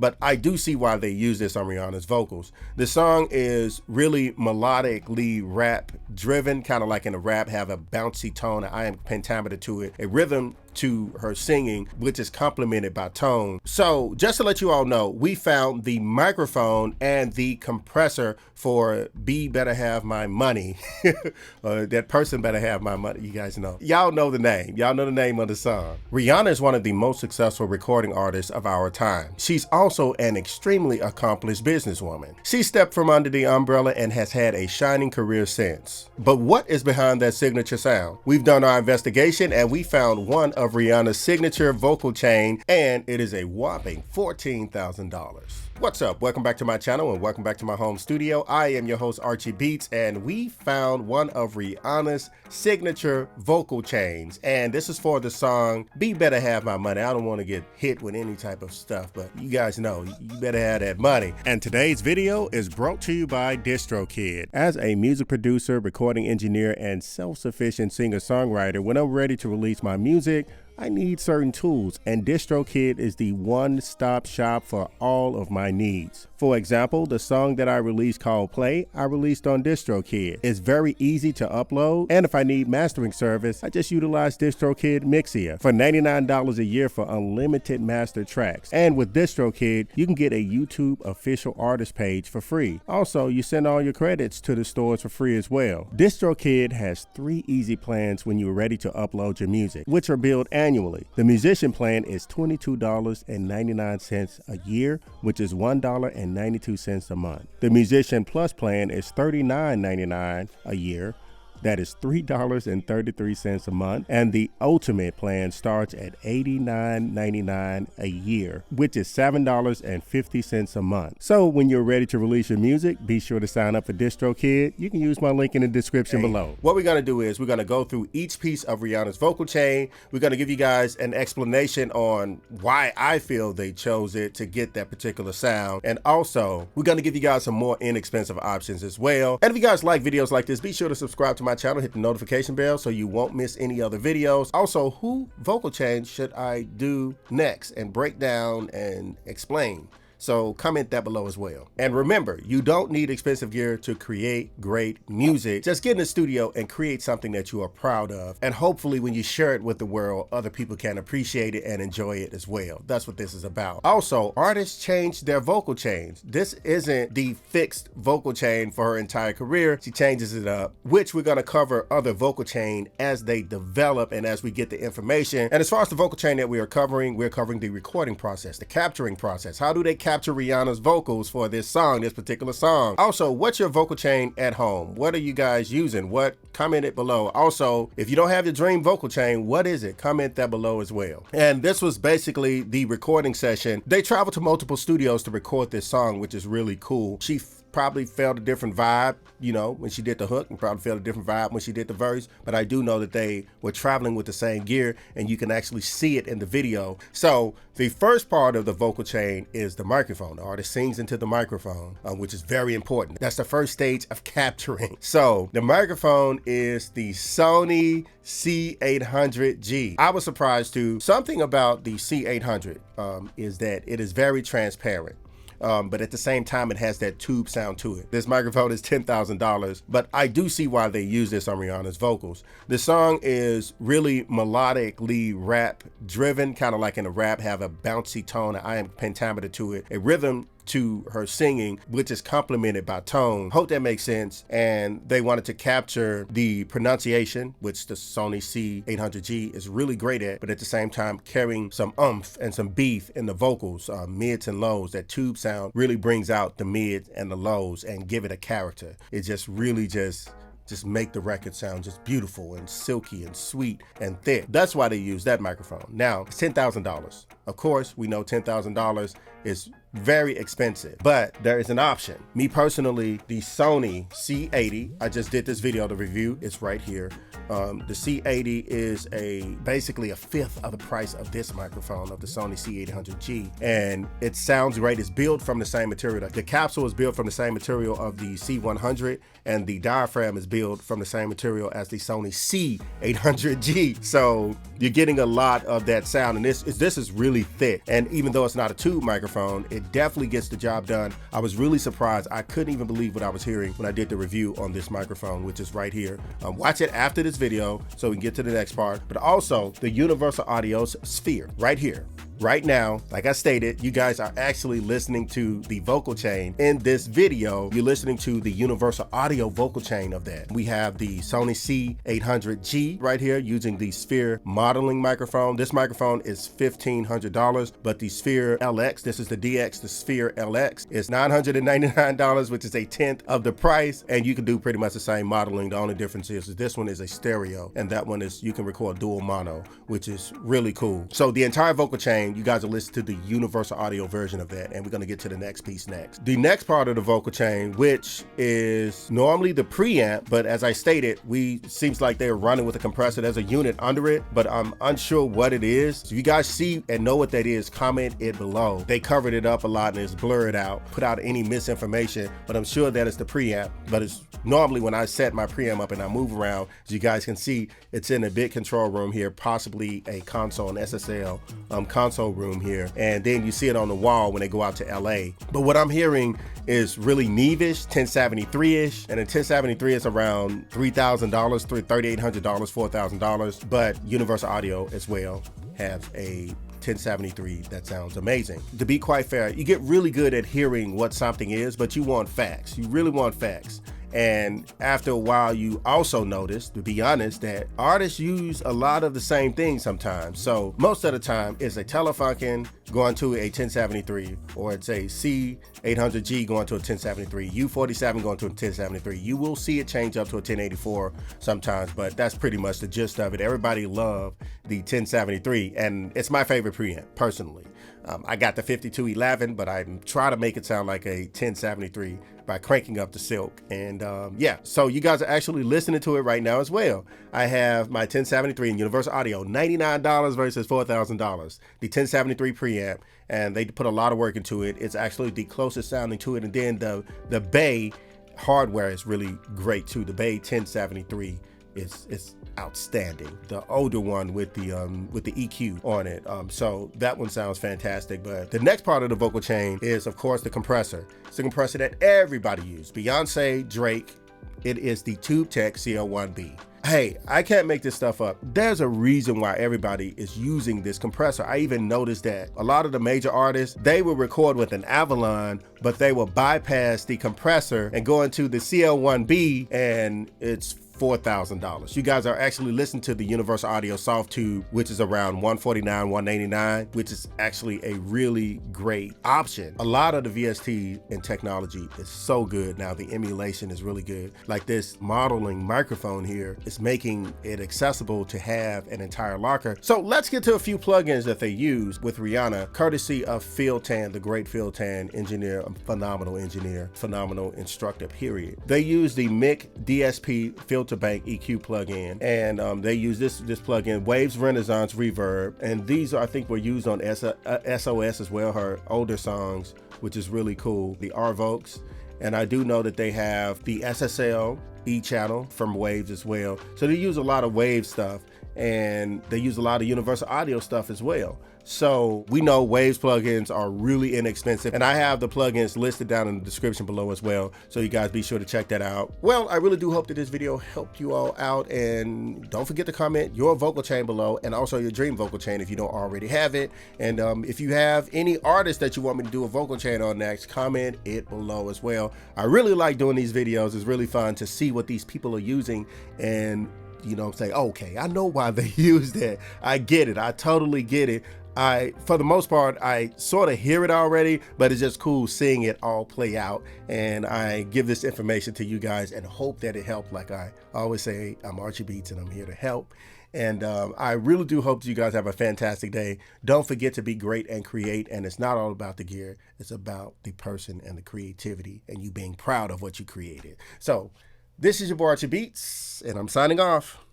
but I do see why they use this on Rihanna's vocals. The song is really melodically rap driven, kind of like in a rap, have a bouncy tone, an iambic pentameter to it, a rhythm to her singing, which is complemented by tone. So just to let you all know, we found the microphone and the compressor for B Better Have My Money. That person better have my money. You guys know. Y'all know the name. Y'all know the name of the song. Rihanna is one of the most successful recording artists of our time. She's also an extremely accomplished businesswoman. She stepped from under the umbrella and has had a shining career since. But what is behind that signature sound? We've done our investigation and we found one of Rihanna's signature vocal chain, and it is a whopping $14,000. What's up? Welcome back to my channel and welcome back to my home studio. I am your host Archie Beats, and we found one of Rihanna's signature vocal chains, and this is for the song B Better Have My Money. I don't want to get hit with any type of stuff, but you guys know you better have that money. And today's video is brought to you by DistroKid. As a music producer, recording engineer, and self-sufficient singer-songwriter, when I'm ready to release my music, I need certain tools, and DistroKid is the one-stop shop for all of my needs. For example, the song that I released called Play, I released on DistroKid. It's very easy to upload, and if I need mastering service, I just utilize DistroKid Mixia for $99 a year for unlimited master tracks. And with DistroKid, you can get a YouTube official artist page for free. Also, you send all your credits to the stores for free as well. DistroKid has 3 easy plans when you're ready to upload your music, which are billed annually. The musician plan is $22.99 a year, which is $1.92 a month. The musician plus plan is $39.99 a year. That is $3.33 a month, and the ultimate plan starts at $89.99 a year, which is $7.50 a month. So when you're ready to release your music, be sure to sign up for DistroKid. You can use my link in the description below. What we're gonna do is we're gonna go through each piece of Rihanna's vocal chain. We're gonna give you guys an explanation on why I feel they chose it to get that particular sound, and also we're gonna give you guys some more inexpensive options as well. And if you guys like videos like this, be sure to subscribe to my channel, hit the notification bell so you won't miss any other videos. Also, who vocal change should I do next and break down and explain? So comment that below as well. And remember, you don't need expensive gear to create great music. Just get in the studio and create something that you are proud of. And hopefully when you share it with the world, other people can appreciate it and enjoy it as well. That's what this is about. Also, artists change their vocal chains. This isn't the fixed vocal chain for her entire career. She changes it up, which we're gonna cover other vocal chain as they develop and as we get the information. And as far as the vocal chain that we're covering the recording process, the capturing process. How do they capture Rihanna's vocals for this song, this particular song? Also, what's your vocal chain at home? What are you guys using? Comment it below. Also, if you don't have your dream vocal chain, what is it? Comment that below as well. And this was basically the recording session. They traveled to multiple studios to record this song, which is really cool. She probably felt a different vibe, you know, when she did the hook, and probably felt a different vibe when she did the verse, but I do know that they were traveling with the same gear, and you can actually see it in the video. So the first part of the vocal chain is the microphone. The artist sings into the microphone, which is very important. That's the first stage of capturing. So the microphone is the Sony C800G. I was surprised too. Something about the C800 is that it is very transparent. But at the same time, it has that tube sound to it. This microphone is $10,000, but I do see why they use this on Rihanna's vocals. The song is really melodically rap driven, kind of like in a rap, have a bouncy tone, an iambic pentameter to it, a rhythm to her singing, which is complemented by tone. Hope that makes sense. And they wanted to capture the pronunciation, which the Sony C800G is really great at, but at the same time carrying some oomph and some beef in the vocals, mids and lows. That tube sound really brings out the mids and the lows and give it a character. It just really just make the record sound just beautiful and silky and sweet and thick. That's why they use that microphone. Now, it's $10,000. Of course, we know $10,000 is very expensive, but there is an option. Me personally, the Sony C80, I just did this video to review, it's right here. The C80 is basically a fifth of the price of this microphone, of the Sony C800G, and it sounds great. It's built from the same material. The capsule is built from the same material of the C100, and the diaphragm is built from the same material as the Sony C800G. So you're getting a lot of that sound, and this is really really thick. And even though it's not a tube microphone, it definitely gets the job done. I was really surprised. I couldn't even believe what I was hearing when I did the review on this microphone, which is right here. Watch it after this video so we can get to the next part. But also the Universal Audio's Sphere right here. Right now, like I stated, you guys are actually listening to the vocal chain. In this video, you're listening to the Universal Audio vocal chain of that. We have the Sony C800G right here using the Sphere modeling microphone. This microphone is $1,500, but the Sphere LX, this is the DX, the Sphere LX is $999, which is a tenth of the price. And you can do pretty much the same modeling. The only difference is this one is a stereo and that one is, you can record dual mono, which is really cool. So the entire vocal chain, you guys will listen to the Universal Audio version of that, and we're going to get to the next piece next. The next part of the vocal chain, which is normally the preamp, but as I stated, seems like they're running with a compressor. There's a unit under it, but I'm unsure what it is. So if you guys see and know what that is, comment it below. They covered it up a lot and it's blurred out, put out any misinformation, but I'm sure that it's the preamp. But it's normally when I set my preamp up and I move around, as you guys can see, it's in a big control room here, possibly a console, an SSL console room here, and then you see it on the wall when they go out to LA. But what I'm hearing is really Neve-ish, 1073-ish, and a 1073 is around $3,000, $3,800, $4,000. But Universal Audio as well have a 1073 that sounds amazing. To be quite fair, you get really good at hearing what something is, but you want facts. You really want facts. And after a while, you also notice, to be honest, that artists use a lot of the same things sometimes. So most of the time, it's a Telefunken going to a 1073, or it's a C800G going to a 1073, U47 going to a 1073. You will see it change up to a 1084 sometimes, but that's pretty much the gist of it. Everybody love the 1073, and it's my favorite preamp, personally. I got the 5211, but I try to make it sound like a 1073 by cranking up the silk. And yeah, so you guys are actually listening to it right now as well. I have my 1073 in Universal Audio, $99 versus $4,000. The 1073 preamp, and they put a lot of work into it. It's actually the closest sounding to it. And then the Bay hardware is really great too. The Bay 1073 is outstanding. The older one with the EQ on it. So that one sounds fantastic. But the next part of the vocal chain is, of course, the compressor. It's the compressor that everybody uses. Beyonce, Drake. It is the TubeTech CL1B. Hey, I can't make this stuff up. There's a reason why everybody is using this compressor. I even noticed that a lot of the major artists, they will record with an Avalon, but they will bypass the compressor and go into the CL1B, and it's $4,000. You guys are actually listening to the Universal Audio Soft Tube, which is around $149, $189, which is actually a really great option. A lot of the VST and technology is so good now. The emulation is really good. Like this modeling microphone here is making it accessible to have an entire locker. So let's get to a few plugins that they use with Rihanna, courtesy of Phil Tan, the great Phil Tan engineer, a phenomenal engineer, phenomenal instructor, period. They use the Mic DSP Filter Bank EQ plugin, and they use this plugin, Waves Renaissance Reverb, and these I think were used on SOS as well, her older songs, which is really cool. The Arvokes, and I do know that they have the SSL E channel from Waves as well. So they use a lot of Wave stuff, and they use a lot of Universal Audio stuff as well. So we know Waves plugins are really inexpensive, and I have the plugins listed down in the description below as well, so you guys be sure to check that out. Well, I really do hope that this video helped you all out, and don't forget to comment your vocal chain below, and also your dream vocal chain if you don't already have it. And if you have any artists that you want me to do a vocal chain on next, comment it below as well. I really like doing these videos. It's really fun to see what these people are using, and you know, say, okay, I know why they use that. I get it. I totally get it. For the most part, I sort of hear it already, but it's just cool seeing it all play out. And I give this information to you guys and hope that it helped. Like I always say, I'm Archie Beats and I'm here to help. And I really do hope that you guys have a fantastic day. Don't forget to be great and create. And it's not all about the gear. It's about the person and the creativity and you being proud of what you created. So this is your boy Archie Beats, and I'm signing off.